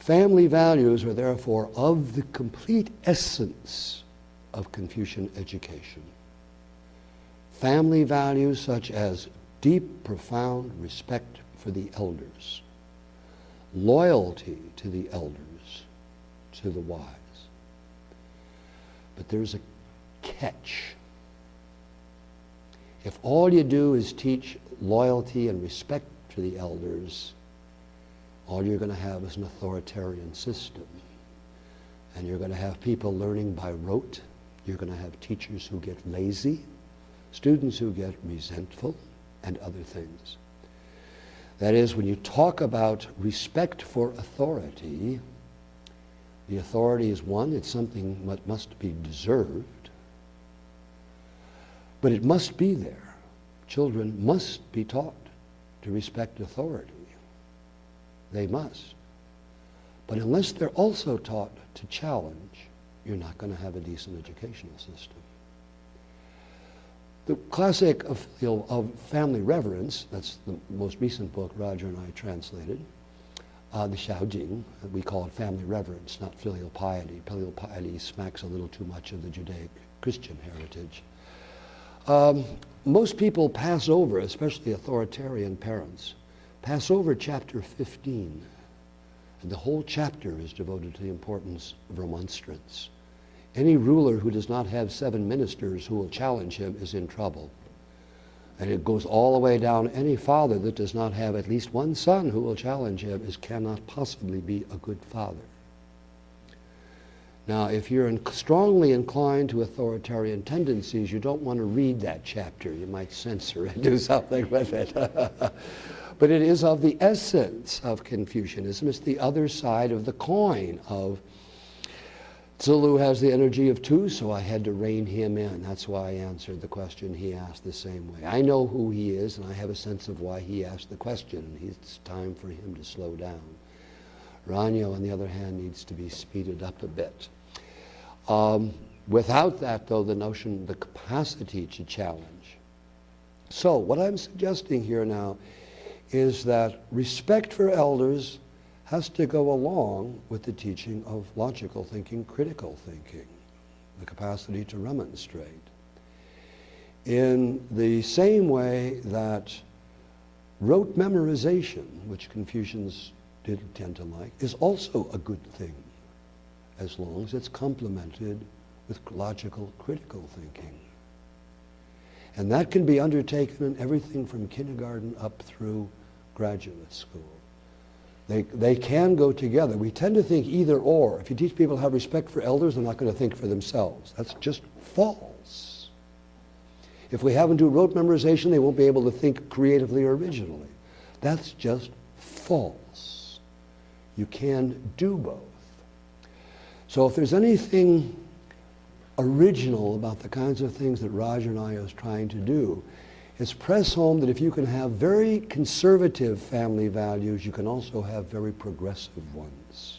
Family values are therefore of the complete essence of Confucian education. Family values such as deep, profound respect for the elders, loyalty to the elders, to the wise. But there's a catch. If all you do is teach loyalty and respect to the elders, all you're going to have is an authoritarian system. And you're going to have people learning by rote. You're going to have teachers who get lazy, students who get resentful, and other things. That is, when you talk about respect for authority, the authority is one, it's something that must be deserved, but it must be there. Children must be taught to respect authority. They must. But unless they're also taught to challenge, you're not going to have a decent educational system. The Classic of Family Reverence, that's the most recent book Roger and I translated, the Xiaojing, we call it Family Reverence, not filial piety. Filial piety smacks a little too much of the Judaic-Christian heritage. Most people pass over, especially authoritarian parents, pass over chapter 15. And the whole chapter is devoted to the importance of remonstrance. Any ruler who does not have 7 ministers who will challenge him is in trouble. And it goes all the way down. Any father that does not have at least one son who will challenge him cannot possibly be a good father. Now, if you're strongly inclined to authoritarian tendencies, you don't want to read that chapter. You might censor it, do something with it. But it is of the essence of Confucianism. It's the other side of the coin of Tzu has the energy of 2, so I had to rein him in. That's why I answered the question he asked the same way. I know who he is, and I have a sense of why he asked the question, and it's time for him to slow down. Ranyo, on the other hand, needs to be speeded up a bit. Without that, though, the notion, the capacity to challenge. So what I'm suggesting here now is that respect for elders has to go along with the teaching of logical thinking, critical thinking, the capacity to remonstrate. In the same way that rote memorization, which Confucians did tend to like, is also a good thing, as long as it's complemented with logical, critical thinking. And that can be undertaken in everything from kindergarten up through graduate school. They can go together. We tend to think either or. If you teach people to have respect for elders, they're not going to think for themselves. That's just false. If we have them do rote memorization, they won't be able to think creatively or originally. That's just false. You can do both. So if there's anything original about the kinds of things that Roger and I are trying to do, is press home that if you can have very conservative family values, you can also have very progressive ones.